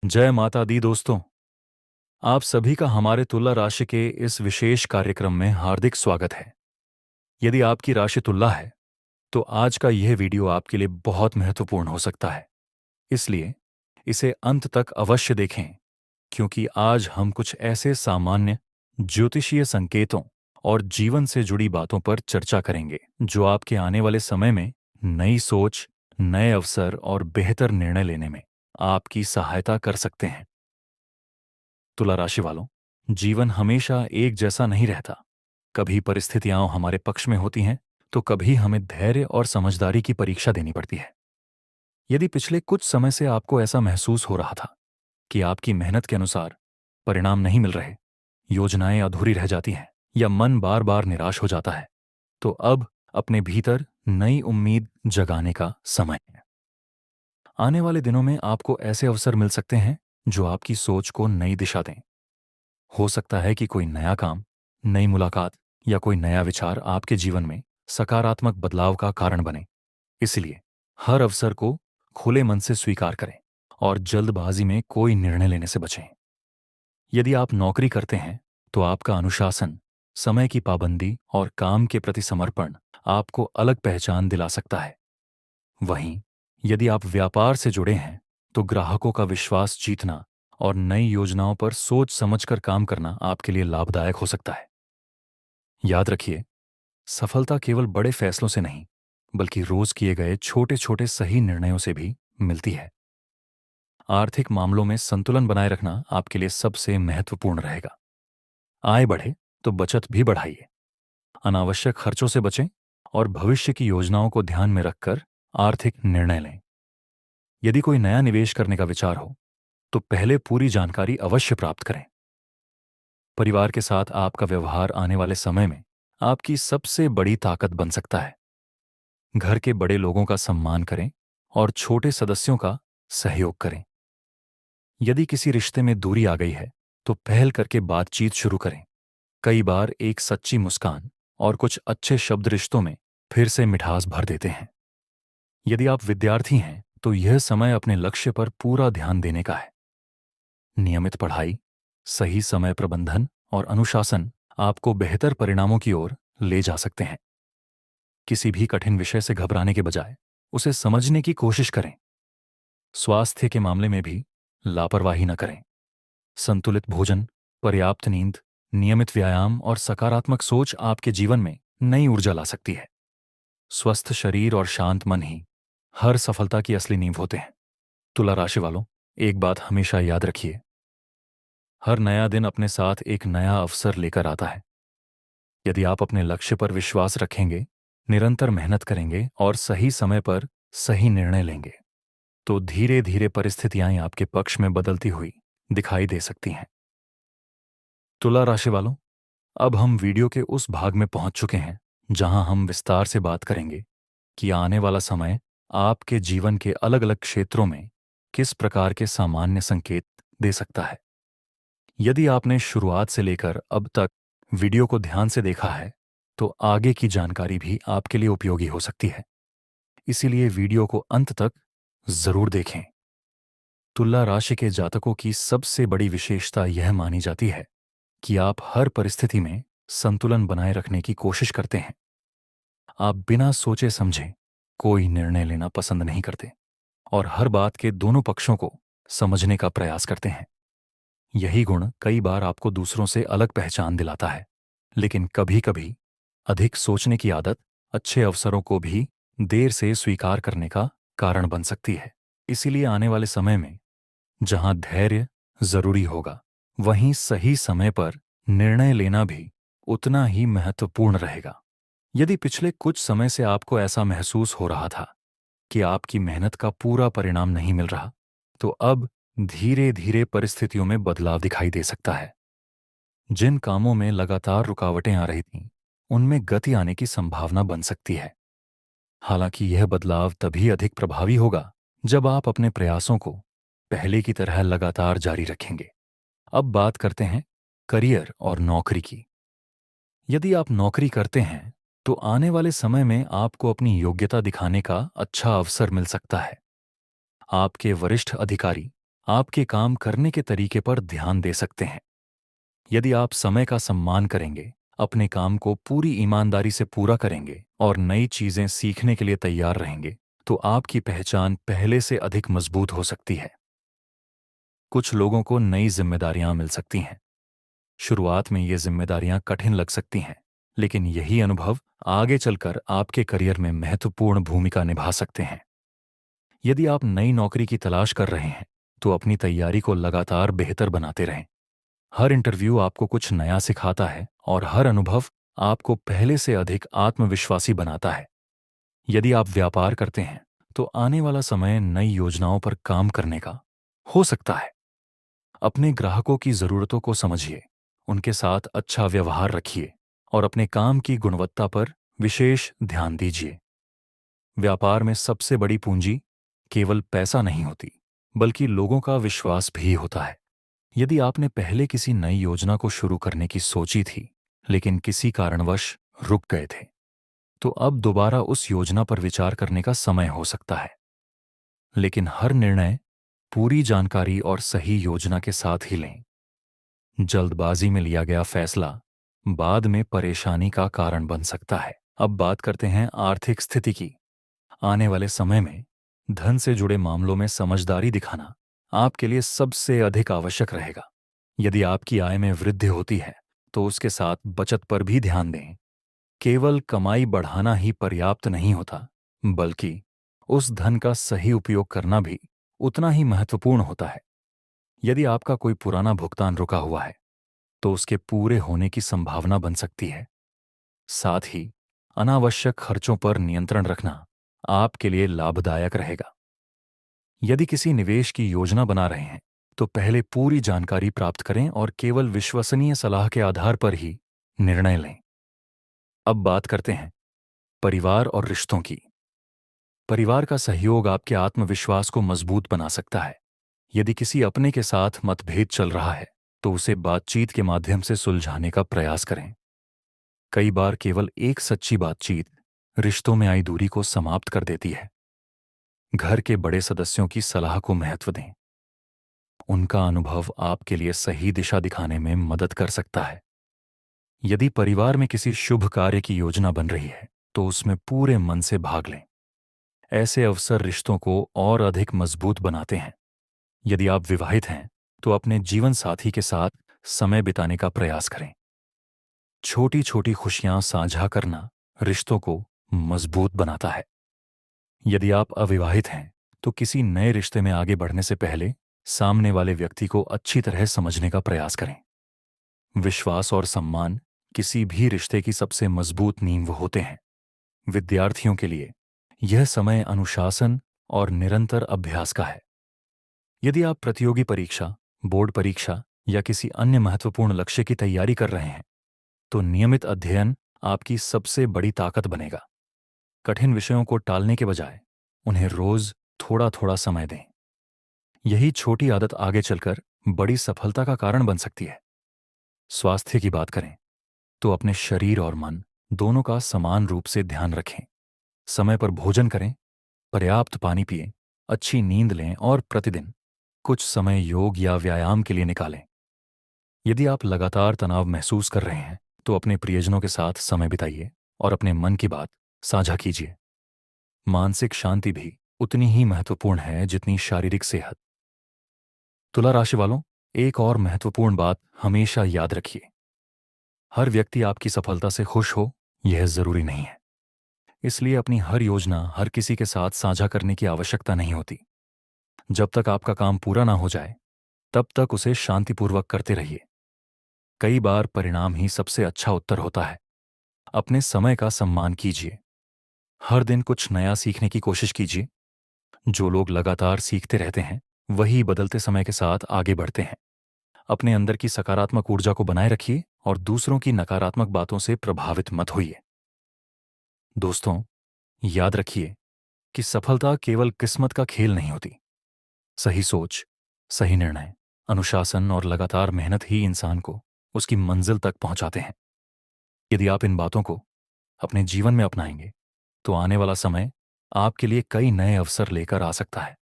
जय माता दी दोस्तों। आप सभी का हमारे तुला राशि के इस विशेष कार्यक्रम में हार्दिक स्वागत है। यदि आपकी राशि तुला है तो आज का यह वीडियो आपके लिए बहुत महत्वपूर्ण हो सकता है, इसलिए इसे अंत तक अवश्य देखें, क्योंकि आज हम कुछ ऐसे सामान्य ज्योतिषीय संकेतों और जीवन से जुड़ी बातों पर चर्चा करेंगे जो आपके आने वाले समय में नई सोच, नए अवसर और बेहतर निर्णय लेने में आपकी सहायता कर सकते हैं। तुला राशि वालों, जीवन हमेशा एक जैसा नहीं रहता। कभी परिस्थितियां हमारे पक्ष में होती हैं तो कभी हमें धैर्य और समझदारी की परीक्षा देनी पड़ती है। यदि पिछले कुछ समय से आपको ऐसा महसूस हो रहा था कि आपकी मेहनत के अनुसार परिणाम नहीं मिल रहे, योजनाएं अधूरी रह जाती हैं या मन बार बार निराश हो जाता है, तो अब अपने भीतर नई उम्मीद जगाने का समय है। आने वाले दिनों में आपको ऐसे अवसर मिल सकते हैं जो आपकी सोच को नई दिशा दें। हो सकता है कि कोई नया काम, नई मुलाकात या कोई नया विचार आपके जीवन में सकारात्मक बदलाव का कारण बने। इसलिए हर अवसर को खुले मन से स्वीकार करें और जल्दबाजी में कोई निर्णय लेने से बचें। यदि आप नौकरी करते हैं तो आपका अनुशासन, समय की पाबंदी और काम के प्रति समर्पण आपको अलग पहचान दिला सकता है। वहीं यदि आप व्यापार से जुड़े हैं तो ग्राहकों का विश्वास जीतना और नई योजनाओं पर सोच समझकर काम करना आपके लिए लाभदायक हो सकता है। याद रखिए, सफलता केवल बड़े फैसलों से नहीं, बल्कि रोज किए गए छोटे छोटे सही निर्णयों से भी मिलती है। आर्थिक मामलों में संतुलन बनाए रखना आपके लिए सबसे महत्वपूर्ण रहेगा। आय बढ़े तो बचत भी बढ़ाइए, अनावश्यक खर्चों से बचें और भविष्य की योजनाओं को ध्यान में रखकर आर्थिक निर्णय लें। यदि कोई नया निवेश करने का विचार हो तो पहले पूरी जानकारी अवश्य प्राप्त करें। परिवार के साथ आपका व्यवहार आने वाले समय में आपकी सबसे बड़ी ताकत बन सकता है। घर के बड़े लोगों का सम्मान करें और छोटे सदस्यों का सहयोग करें। यदि किसी रिश्ते में दूरी आ गई है तो पहल करके बातचीत शुरू करें। कई बार एक सच्ची मुस्कान और कुछ अच्छे शब्द रिश्तों में फिर से मिठास भर देते हैं। यदि आप विद्यार्थी हैं तो यह समय अपने लक्ष्य पर पूरा ध्यान देने का है। नियमित पढ़ाई, सही समय प्रबंधन और अनुशासन आपको बेहतर परिणामों की ओर ले जा सकते हैं। किसी भी कठिन विषय से घबराने के बजाय उसे समझने की कोशिश करें। स्वास्थ्य के मामले में भी लापरवाही न करें। संतुलित भोजन, पर्याप्त नींद, नियमित व्यायाम और सकारात्मक सोच आपके जीवन में नई ऊर्जा ला सकती है। स्वस्थ शरीर और शांत मन ही हर सफलता की असली नींव होते हैं। तुला राशि वालों, एक बात हमेशा याद रखिए, हर नया दिन अपने साथ एक नया अवसर लेकर आता है। यदि आप अपने लक्ष्य पर विश्वास रखेंगे, निरंतर मेहनत करेंगे और सही समय पर सही निर्णय लेंगे, तो धीरे धीरे परिस्थितियां आपके पक्ष में बदलती हुई दिखाई दे सकती हैं। तुला राशि वालों, अब हम वीडियो के उस भाग में पहुंच चुके हैं जहां हम विस्तार से बात करेंगे कि आने वाला समय आपके जीवन के अलग अलग क्षेत्रों में किस प्रकार के सामान्य संकेत दे सकता है। यदि आपने शुरुआत से लेकर अब तक वीडियो को ध्यान से देखा है तो आगे की जानकारी भी आपके लिए उपयोगी हो सकती है। इसीलिए वीडियो को अंत तक जरूर देखें। तुला राशि के जातकों की सबसे बड़ी विशेषता यह मानी जाती है कि आप हर परिस्थिति में संतुलन बनाए रखने की कोशिश करते हैं। आप बिना सोचे समझे कोई निर्णय लेना पसंद नहीं करते और हर बात के दोनों पक्षों को समझने का प्रयास करते हैं। यही गुण कई बार आपको दूसरों से अलग पहचान दिलाता है, लेकिन कभी-कभी अधिक सोचने की आदत अच्छे अवसरों को भी देर से स्वीकार करने का कारण बन सकती है। इसीलिए आने वाले समय में जहां धैर्य जरूरी होगा, वहीं सही समय पर निर्णय लेना भी उतना ही महत्वपूर्ण रहेगा। यदि पिछले कुछ समय से आपको ऐसा महसूस हो रहा था कि आपकी मेहनत का पूरा परिणाम नहीं मिल रहा, तो अब धीरे धीरे परिस्थितियों में बदलाव दिखाई दे सकता है। जिन कामों में लगातार रुकावटें आ रही थीं, उनमें गति आने की संभावना बन सकती है। हालांकि यह बदलाव तभी अधिक प्रभावी होगा जब आप अपने प्रयासों को पहले की तरह लगातार जारी रखेंगे। अब बात करते हैं करियर और नौकरी की। यदि आप नौकरी करते हैं तो आने वाले समय में आपको अपनी योग्यता दिखाने का अच्छा अवसर मिल सकता है। आपके वरिष्ठ अधिकारी आपके काम करने के तरीके पर ध्यान दे सकते हैं। यदि आप समय का सम्मान करेंगे, अपने काम को पूरी ईमानदारी से पूरा करेंगे और नई चीजें सीखने के लिए तैयार रहेंगे, तो आपकी पहचान पहले से अधिक मजबूत हो सकती है। कुछ लोगों को नई जिम्मेदारियां मिल सकती हैं। शुरुआत में ये जिम्मेदारियां कठिन लग सकती हैं, लेकिन यही अनुभव आगे चलकर आपके करियर में महत्वपूर्ण भूमिका निभा सकते हैं। यदि आप नई नौकरी की तलाश कर रहे हैं, तो अपनी तैयारी को लगातार बेहतर बनाते रहें। हर इंटरव्यू आपको कुछ नया सिखाता है और हर अनुभव आपको पहले से अधिक आत्मविश्वासी बनाता है। यदि आप व्यापार करते हैं, तो आने वाला समय नई योजनाओं पर काम करने का हो सकता है। अपने ग्राहकों की जरूरतों को समझिए, उनके साथ अच्छा व्यवहार रखिए और अपने काम की गुणवत्ता पर विशेष ध्यान दीजिए। व्यापार में सबसे बड़ी पूंजी केवल पैसा नहीं होती, बल्कि लोगों का विश्वास भी होता है। यदि आपने पहले किसी नई योजना को शुरू करने की सोची थी, लेकिन किसी कारणवश रुक गए थे, तो अब दोबारा उस योजना पर विचार करने का समय हो सकता है। लेकिन हर निर्णय पूरी जानकारी और सही योजना के साथ ही लें। जल्दबाजी में लिया गया फैसला बाद में परेशानी का कारण बन सकता है। अब बात करते हैं आर्थिक स्थिति की। आने वाले समय में धन से जुड़े मामलों में समझदारी दिखाना आपके लिए सबसे अधिक आवश्यक रहेगा। यदि आपकी आय में वृद्धि होती है, तो उसके साथ बचत पर भी ध्यान दें। केवल कमाई बढ़ाना ही पर्याप्त नहीं होता, बल्कि उस धन का सही उपयोग करना भी उतना ही महत्वपूर्ण होता है। यदि आपका कोई पुराना भुगतान रुका हुआ है, तो उसके पूरे होने की संभावना बन सकती है। साथ ही अनावश्यक खर्चों पर नियंत्रण रखना आपके लिए लाभदायक रहेगा। यदि किसी निवेश की योजना बना रहे हैं, तो पहले पूरी जानकारी प्राप्त करें और केवल विश्वसनीय सलाह के आधार पर ही निर्णय लें। अब बात करते हैं परिवार और रिश्तों की। परिवार का सहयोग आपके आत्मविश्वास को मजबूत बना सकता है। यदि किसी अपने के साथ मतभेद चल रहा है, तो उसे बातचीत के माध्यम से सुलझाने का प्रयास करें। कई बार केवल एक सच्ची बातचीत रिश्तों में आई दूरी को समाप्त कर देती है। घर के बड़े सदस्यों की सलाह को महत्व दें। उनका अनुभव आपके लिए सही दिशा दिखाने में मदद कर सकता है। यदि परिवार में किसी शुभ कार्य की योजना बन रही है, तो उसमें पूरे मन से भाग लें। ऐसे अवसर रिश्तों को और अधिक मजबूत बनाते हैं। यदि आप विवाहित हैं, तो अपने जीवन साथी के साथ समय बिताने का प्रयास करें। छोटी छोटी खुशियां साझा करना रिश्तों को मजबूत बनाता है। यदि आप अविवाहित हैं, तो किसी नए रिश्ते में आगे बढ़ने से पहले सामने वाले व्यक्ति को अच्छी तरह समझने का प्रयास करें। विश्वास और सम्मान किसी भी रिश्ते की सबसे मजबूत नींव होते हैं। विद्यार्थियों के लिए यह समय अनुशासन और निरंतर अभ्यास का है। यदि आप प्रतियोगी परीक्षा, बोर्ड परीक्षा या किसी अन्य महत्वपूर्ण लक्ष्य की तैयारी कर रहे हैं, तो नियमित अध्ययन आपकी सबसे बड़ी ताकत बनेगा। कठिन विषयों को टालने के बजाय उन्हें रोज थोड़ा थोड़ा समय दें। यही छोटी आदत आगे चलकर बड़ी सफलता का कारण बन सकती है। स्वास्थ्य की बात करें, तो अपने शरीर और मन दोनों का समान रूप से ध्यान रखें। समय पर भोजन करें, पर्याप्त पानी पिएं, अच्छी नींद लें और प्रतिदिन कुछ समय योग या व्यायाम के लिए निकालें। यदि आप लगातार तनाव महसूस कर रहे हैं, तो अपने प्रियजनों के साथ समय बिताइए और अपने मन की बात साझा कीजिए। मानसिक शांति भी उतनी ही महत्वपूर्ण है जितनी शारीरिक सेहत। तुला राशि वालों, एक और महत्वपूर्ण बात हमेशा याद रखिए। हर व्यक्ति आपकी सफलता से खुश हो, यह जरूरी नहीं है। इसलिए अपनी हर योजना हर किसी के साथ साझा करने की आवश्यकता नहीं होती। जब तक आपका काम पूरा ना हो जाए, तब तक उसे शांतिपूर्वक करते रहिए। कई बार परिणाम ही सबसे अच्छा उत्तर होता है। अपने समय का सम्मान कीजिए। हर दिन कुछ नया सीखने की कोशिश कीजिए। जो लोग लगातार सीखते रहते हैं, वही बदलते समय के साथ आगे बढ़ते हैं। अपने अंदर की सकारात्मक ऊर्जा को बनाए रखिए और दूसरों की नकारात्मक बातों से प्रभावित मत होइए। दोस्तों, याद रखिए कि सफलता केवल किस्मत का खेल नहीं होती। सही सोच, सही निर्णय, अनुशासन और लगातार मेहनत ही इंसान को उसकी मंजिल तक पहुंचाते हैं। यदि आप इन बातों को अपने जीवन में अपनाएंगे, तो आने वाला समय आपके लिए कई नए अवसर लेकर आ सकता है।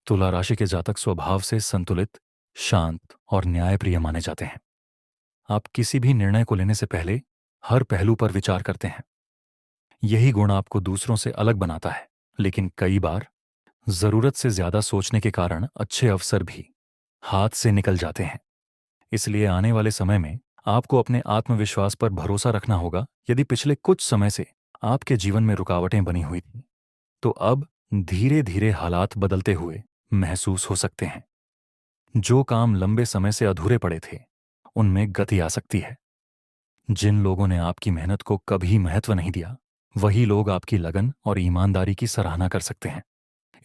तुला राशि के जातक स्वभाव से संतुलित, शांत और न्यायप्रिय माने जाते हैं। आप किसी भी निर्णय को लेने से पहले हर पहलू पर विचार करते हैं। यही गुण आपको दूसरों से अलग बनाता है, लेकिन कई बार जरूरत से ज्यादा सोचने के कारण अच्छे अवसर भी हाथ से निकल जाते हैं। इसलिए आने वाले समय में आपको अपने आत्मविश्वास पर भरोसा रखना होगा। यदि पिछले कुछ समय से आपके जीवन में रुकावटें बनी हुई थी, तो अब धीरे धीरे हालात बदलते हुए महसूस हो सकते हैं। जो काम लंबे समय से अधूरे पड़े थे, उनमें गति आ सकती है। जिन लोगों ने आपकी मेहनत को कभी महत्व नहीं दिया, वही लोग आपकी लगन और ईमानदारी की सराहना कर सकते हैं।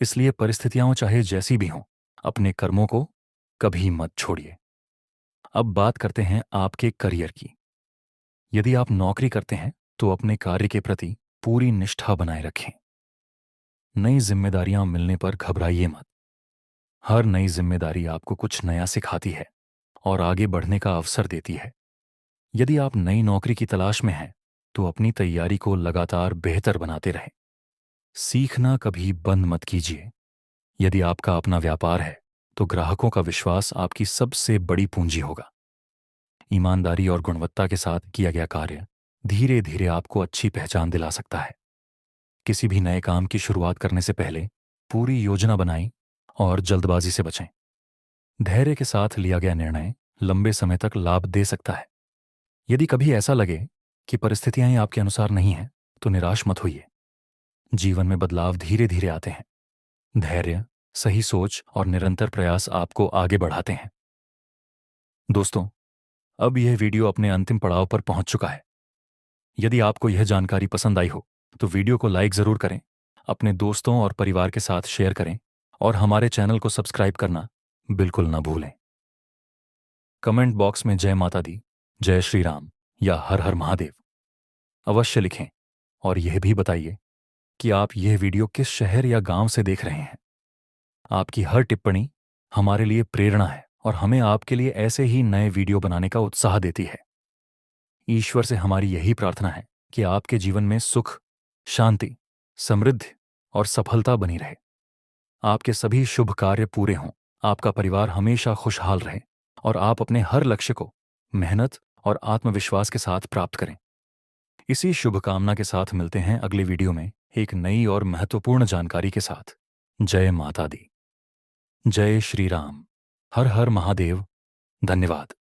इसलिए परिस्थितियां चाहे जैसी भी हों, अपने कर्मों को कभी मत छोड़िए। अब बात करते हैं आपके करियर की। यदि आप नौकरी करते हैं तो अपने कार्य के प्रति पूरी निष्ठा बनाए रखें। नई जिम्मेदारियां मिलने पर घबराइए मत। हर नई जिम्मेदारी आपको कुछ नया सिखाती है और आगे बढ़ने का अवसर देती है। यदि आप नई नौकरी की तलाश में हैं तो अपनी तैयारी को लगातार बेहतर बनाते रहें। सीखना कभी बंद मत कीजिए। यदि आपका अपना व्यापार है तो ग्राहकों का विश्वास आपकी सबसे बड़ी पूंजी होगा। ईमानदारी और गुणवत्ता के साथ किया गया कार्य धीरे धीरे आपको अच्छी पहचान दिला सकता है। किसी भी नए काम की शुरुआत करने से पहले पूरी योजना बनाएं और जल्दबाजी से बचें। धैर्य के साथ लिया गया निर्णय लंबे समय तक लाभ दे सकता है। यदि कभी ऐसा लगे कि परिस्थितियां ही आपके अनुसार नहीं हैं, तो निराश मत होइए। जीवन में बदलाव धीरे धीरे आते हैं। धैर्य, सही सोच और निरंतर प्रयास आपको आगे बढ़ाते हैं। दोस्तों, अब यह वीडियो अपने अंतिम पड़ाव पर पहुंच चुका है। यदि आपको यह जानकारी पसंद आई हो तो वीडियो को लाइक जरूर करें, अपने दोस्तों और परिवार के साथ शेयर करें और हमारे चैनल को सब्सक्राइब करना बिल्कुल न भूलें। कमेंट बॉक्स में जय माता दी, जय श्री राम या हर हर महादेव अवश्य लिखें और यह भी बताइए कि आप यह वीडियो किस शहर या गांव से देख रहे हैं। आपकी हर टिप्पणी हमारे लिए प्रेरणा है और हमें आपके लिए ऐसे ही नए वीडियो बनाने का उत्साह देती है। ईश्वर से हमारी यही प्रार्थना है कि आपके जीवन में सुख, शांति, समृद्धि और सफलता बनी रहे। आपके सभी शुभ कार्य पूरे हों, आपका परिवार हमेशा खुशहाल रहे और आप अपने हर लक्ष्य को मेहनत और आत्मविश्वास के साथ प्राप्त करें। इसी शुभकामना के साथ मिलते हैं अगले वीडियो में एक नई और महत्वपूर्ण जानकारी के साथ। जय माता दी, जय श्री राम, हर हर महादेव। धन्यवाद।